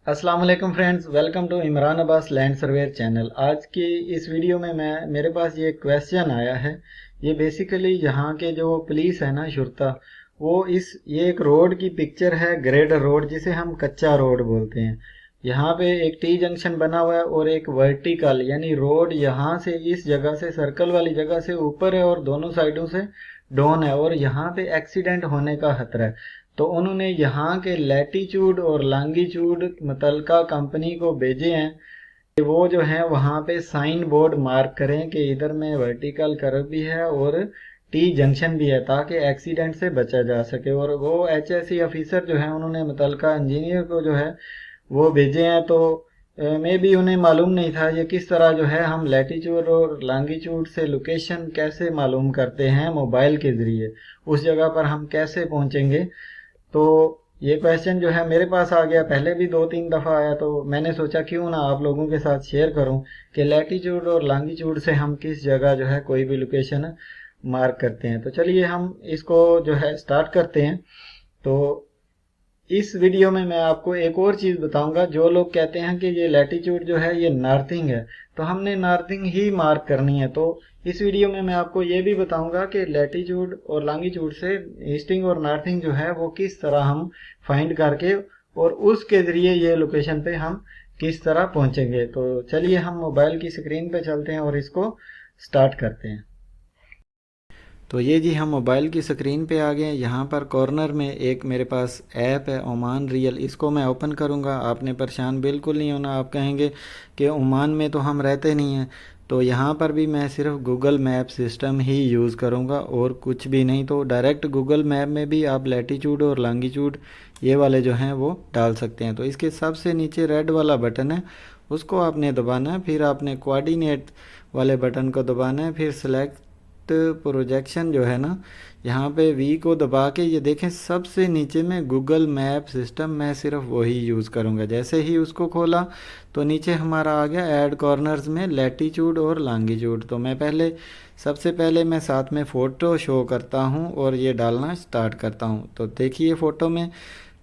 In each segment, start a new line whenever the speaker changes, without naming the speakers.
अस्सलाम वालेकुम friends, welcome to Imran Abbas land surveyor channel. आज की इस वीडियो में मेरे पास ये क्वेश्चन आया है। ये बेसिकली यहाँ के जो पुलिस है ना, शुरता, वो ये एक रोड की पिक्चर है, ग्रेडर रोड जिसे हम कच्चा रोड बोलते हैं। यहाँ पे एक टी जंक्शन बना हुआ है और एक वर्टिकल यानी रोड यहाँ से इस जगह से सर्कल वाली जगह से ऊपर है और दोनों साइडों से डाउन है और यहाँ पे एक्सीडेंट होने का खतरा है। तो उन्होंने यहाँ के लैटीट्यूड और लॉन्गिट्यूड मुतलका कंपनी को भेजे हैं कि वो जो है वहाँ पे साइन बोर्ड मार्क करें कि इधर में वर्टिकल कर्व भी है और टी जंक्शन भी है, ताकि एक्सीडेंट से बचा जा सके। और वो HSE ऑफिसर जो है उन्होंने मुतलका इंजीनियर को जो है वो भेजे हैं। तो मे भी उन्हें मालूम नहीं था ये किस तरह जो है हम लैटीट्यूड और लॉन्गिट्यूड से लोकेशन कैसे मालूम करते हैं मोबाइल के ज़रिए, उस जगह पर हम कैसे पहुंचेंगे। तो ये क्वेश्चन जो है मेरे पास आ गया, पहले भी 2-3 दफ़ा आया, तो मैंने सोचा क्यों ना आप लोगों के साथ शेयर करूं कि लैटीट्यूड और लॉन्गिट्यूड से हम किस जगह जो है कोई भी लोकेशन मार्क करते हैं। तो चलिए हम इसको जो है स्टार्ट करते हैं। तो इस वीडियो में मैं आपको एक और चीज़ बताऊंगा। जो लोग कहते हैं कि ये लैटीट्यूड जो है ये नॉर्थिंग है, तो हमने नॉर्थिंग ही मार्क करनी है। तो इस वीडियो में मैं आपको ये भी बताऊंगा कि लैटीट्यूड और लॉन्गिट्यूड से ईस्टिंग और नॉर्थिंग जो है वो किस तरह हम फाइंड करके और उसके ज़रिए ये लोकेशन पे हम किस तरह पहुंचेंगे। तो चलिए हम मोबाइल की स्क्रीन पे चलते हैं और इसको स्टार्ट करते हैं। तो ये जी हम मोबाइल की स्क्रीन पे आ गए हैं। यहाँ पर कॉर्नर में एक मेरे पास ऐप है ओमान रियल, इसको मैं ओपन करूँगा। आपने परेशान बिल्कुल नहीं होना। आप कहेंगे कि ओमान में तो हम रहते नहीं हैं, तो यहाँ पर भी मैं सिर्फ गूगल मैप सिस्टम ही यूज़ करूँगा और कुछ भी नहीं। तो डायरेक्ट गूगल मैप में भी आप लैटीट्यूड और लॉन्गिट्यूड ये वाले जो हैं वो डाल सकते हैं। तो इसके सबसे नीचे रेड वाला बटन है, उसको आपने दबाना है। फिर आपने कोऑर्डिनेट वाले बटन को दबाना है। फिर सेलेक्ट प्रोजेक्शन जो है ना, यहाँ पे वी को दबा के ये देखें सबसे नीचे में गूगल मैप सिस्टम, मैं सिर्फ वही यूज़ करूँगा। जैसे ही उसको खोला तो नीचे हमारा आ गया ऐड कॉर्नर्स में लैटीट्यूड और लॉन्गिट्यूड। तो मैं सबसे पहले मैं साथ में फ़ोटो शो करता हूँ और ये डालना स्टार्ट करता हूँ। तो देखिए फ़ोटो में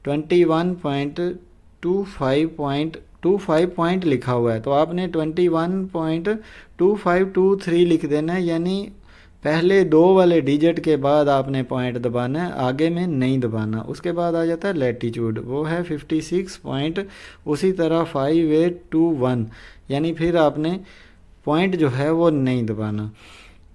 21.25 पॉइंट लिखा हुआ है, तो आपने 21.2523 लिख देना है, यानी पहले 2 वाले डिजिट के बाद आपने पॉइंट दबाना है, आगे में नहीं दबाना। उसके बाद आ जाता है लैटीट्यूड, वो है 56 पॉइंट, उसी तरह 5821, यानी फिर आपने पॉइंट जो है वो नहीं दबाना।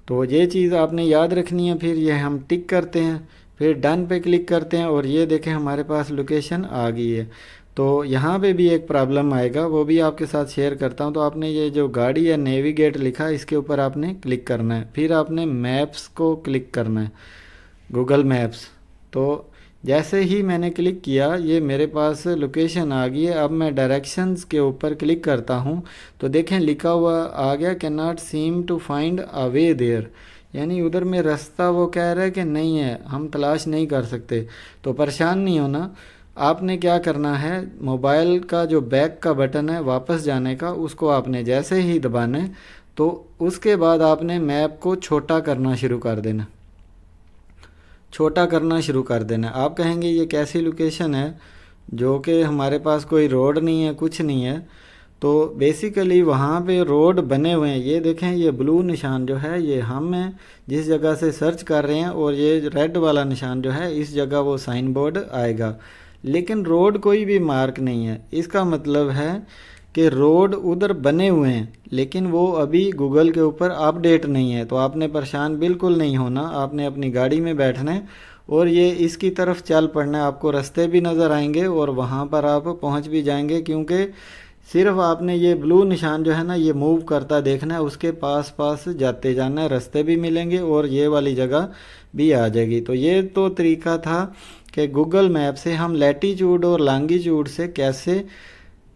तो ये चीज़ आपने याद रखनी है। फिर ये हम टिक करते हैं, फिर डन पे क्लिक करते हैं और ये देखें हमारे पास लोकेशन आ गई है। तो यहाँ पे भी एक प्रॉब्लम आएगा, वो भी आपके साथ शेयर करता हूँ। तो आपने ये जो गाड़ी या नेविगेट लिखा है इसके ऊपर आपने क्लिक करना है, फिर आपने मैप्स को क्लिक करना है, गूगल मैप्स। तो जैसे ही मैंने क्लिक किया ये मेरे पास लोकेशन आ गई है। अब मैं डायरेक्शंस के ऊपर क्लिक करता हूँ तो देखें लिखा हुआ आ गया can not seem to find a way there, यानी उधर में रास्ता वो कह रहा है कि नहीं है, हम तलाश नहीं कर सकते। तो परेशान नहीं होना, आपने क्या करना है, मोबाइल का जो बैक का बटन है वापस जाने का, उसको आपने जैसे ही दबाना है तो उसके बाद आपने मैप को छोटा करना शुरू कर देना, छोटा करना शुरू कर देना। आप कहेंगे ये कैसी लोकेशन है जो कि हमारे पास कोई रोड नहीं है, कुछ नहीं है। तो बेसिकली वहाँ पे रोड बने हुए हैं। ये देखें ये ब्लू निशान जो है ये हम हैं जिस जगह से सर्च कर रहे हैं, और ये रेड वाला निशान जो है इस जगह वो साइन बोर्ड आएगा, लेकिन रोड कोई भी मार्क नहीं है। इसका मतलब है कि रोड उधर बने हुए हैं लेकिन वो अभी गूगल के ऊपर अपडेट नहीं है। तो आपने परेशान बिल्कुल नहीं होना, आपने अपनी गाड़ी में बैठना है और ये इसकी तरफ चल पड़ना है। आपको रास्ते भी नज़र आएंगे और वहाँ पर आप पहुँच भी जाएंगे, क्योंकि सिर्फ आपने ये ब्लू निशान जो है ना ये मूव करता देखना है, उसके पास पास जाते जाना है, रास्ते भी मिलेंगे और ये वाली जगह भी आ जाएगी। तो ये तो तरीका था कि गूगल मैप से हम लैटीट्यूड और लॉन्गिट्यूड से कैसे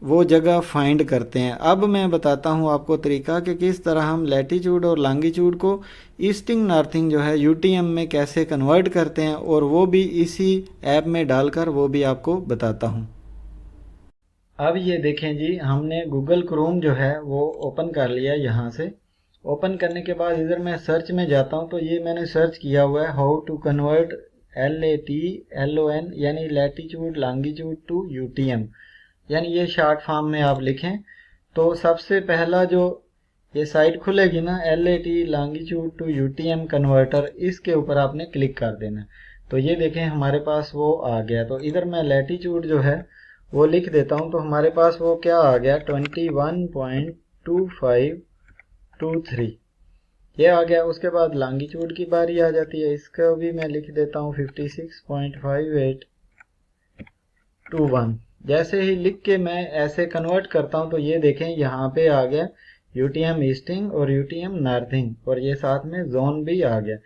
वो जगह फाइंड करते हैं। अब मैं बताता हूँ आपको तरीका कि किस तरह हम लैटीट्यूड और लॉन्गिट्यूड को ईस्टिंग नॉर्थिंग जो है यूटीएम में कैसे कन्वर्ट करते हैं, और वो भी इसी ऐप में डालकर वो भी आपको बताता हूँ। अब ये देखें जी, हमने गूगल क्रोम जो है वो ओपन कर लिया। यहाँ से ओपन करने के बाद इधर मैं सर्च में जाता हूँ, तो ये मैंने सर्च किया हुआ है हाउ टू कन्वर्ट LATLON यानी लैटीट्यूड लॉन्गिट्यूड टू UTM। यानी ये शॉर्ट फॉर्म में आप लिखें तो सबसे पहला जो ये साइट खुलेगी ना, LAT longitude to UTM converter, इसके ऊपर आपने क्लिक कर देना। तो ये देखें हमारे पास वो आ गया। तो इधर मैं लैटिट्यूड जो है वो लिख देता हूँ, तो हमारे पास वो क्या आ गया, 21.2523 ये आ गया। उसके बाद लॉन्गिट्यूड की बारी आ जाती है, इसका भी मैं लिख देता हूँ 56.5821। जैसे ही लिख के मैं ऐसे कन्वर्ट करता हूँ तो ये देखें यहाँ पे आ गया UTM ईस्टिंग और UTM नॉर्थिंग, और ये साथ में जोन भी आ गया।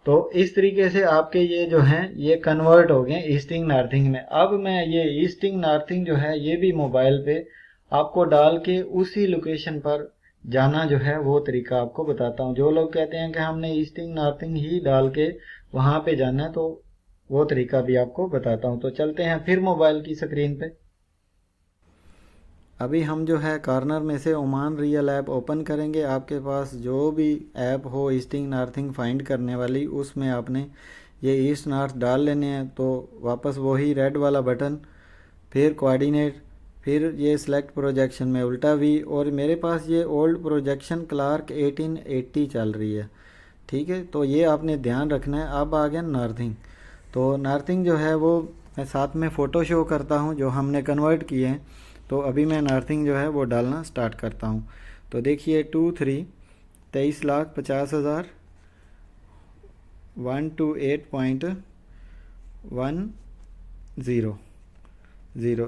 तो इस तरीके से आपके ये जो हैं ये कन्वर्ट हो गए ईस्टिंग नॉर्थिंग में। अब मैं ये ईस्टिंग नॉर्थिंग जो है ये भी मोबाइल पे आपको डाल के उसी लोकेशन पर जाना जो है वो तरीका आपको बताता हूँ। जो लोग कहते हैं कि हमने ईस्टिंग नॉर्थिंग ही डाल के वहां पे जाना है, तो वो तरीका भी आपको बताता हूँ। तो चलते हैं फिर मोबाइल की स्क्रीन पे। अभी हम जो है कॉर्नर में से ओमान रियल ऐप ओपन करेंगे। आपके पास जो भी ऐप हो ईस्टिंग नॉर्थिंग फाइंड करने वाली, उसमें आपने ये ईस्ट नॉर्थ डाल लेने हैं। तो वापस वही रेड वाला बटन, फिर कोऑर्डिनेट, फिर ये सिलेक्ट प्रोजेक्शन में उल्टा वी, और मेरे पास ये ओल्ड प्रोजेक्शन क्लार्क 1880 चल रही है। ठीक है, तो ये आपने ध्यान रखना है। अब आ गया नॉर्थिंग। तो नॉर्थिंग जो है वो मैं साथ में फ़ोटो शो करता हूँ जो हमने कन्वर्ट किए हैं। तो अभी मैं नॉर्थिंग जो है वो डालना स्टार्ट करता हूँ। तो देखिए 23,50,50,000 128.10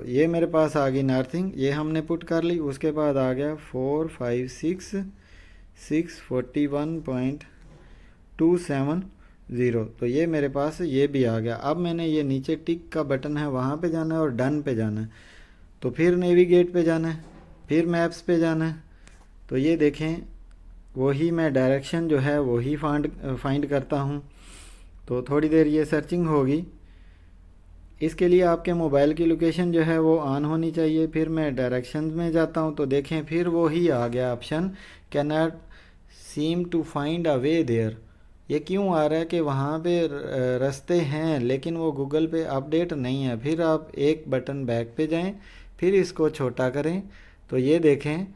ये मेरे पास आ गई नॉर्थिंग, ये हमने पुट कर ली। उसके बाद आ गया 456,641.270। तो ये मेरे पास ये भी आ गया। अब मैंने ये नीचे टिक का बटन है वहाँ पे जाना है और डन पे जाना है। तो फिर नेविगेट पे जाना है, फिर मैप्स पे जाना है। तो ये देखें वही मैं डायरेक्शन जो है वही फाइंड करता हूँ। तो थोड़ी देर ये सर्चिंग होगी। इसके लिए आपके मोबाइल की लोकेशन जो है वो ऑन होनी चाहिए। फिर मैं डायरेक्शन में जाता हूँ तो देखें फिर वही आ गया option, can not seem to find a way there. ये क्यों आ रहा है कि वहाँ पे रास्ते हैं लेकिन वो गूगल पे अपडेट नहीं है। फिर आप एक बटन बैक पे जाएं, फिर इसको छोटा करें। तो ये देखें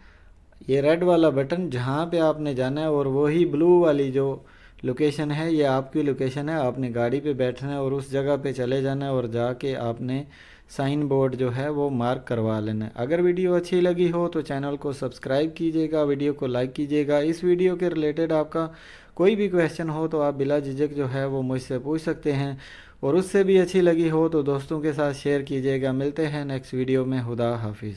ये रेड वाला बटन जहाँ पे आपने जाना है, और वही ब्लू वाली जो लोकेशन है ये आपकी लोकेशन है। आपने गाड़ी पे बैठना है और उस जगह पे चले जाना है और जाके आपने साइन बोर्ड जो है वो मार्क करवा लेना है। अगर वीडियो अच्छी लगी हो तो चैनल को सब्सक्राइब कीजिएगा, वीडियो को लाइक कीजिएगा। इस वीडियो के रिलेटेड आपका कोई भी क्वेश्चन हो तो आप बिला झिझक जो है वो मुझसे पूछ सकते हैं, और उससे भी अच्छी लगी हो तो दोस्तों के साथ शेयर कीजिएगा। मिलते हैं नेक्स्ट वीडियो में। खुदा हाफिज़।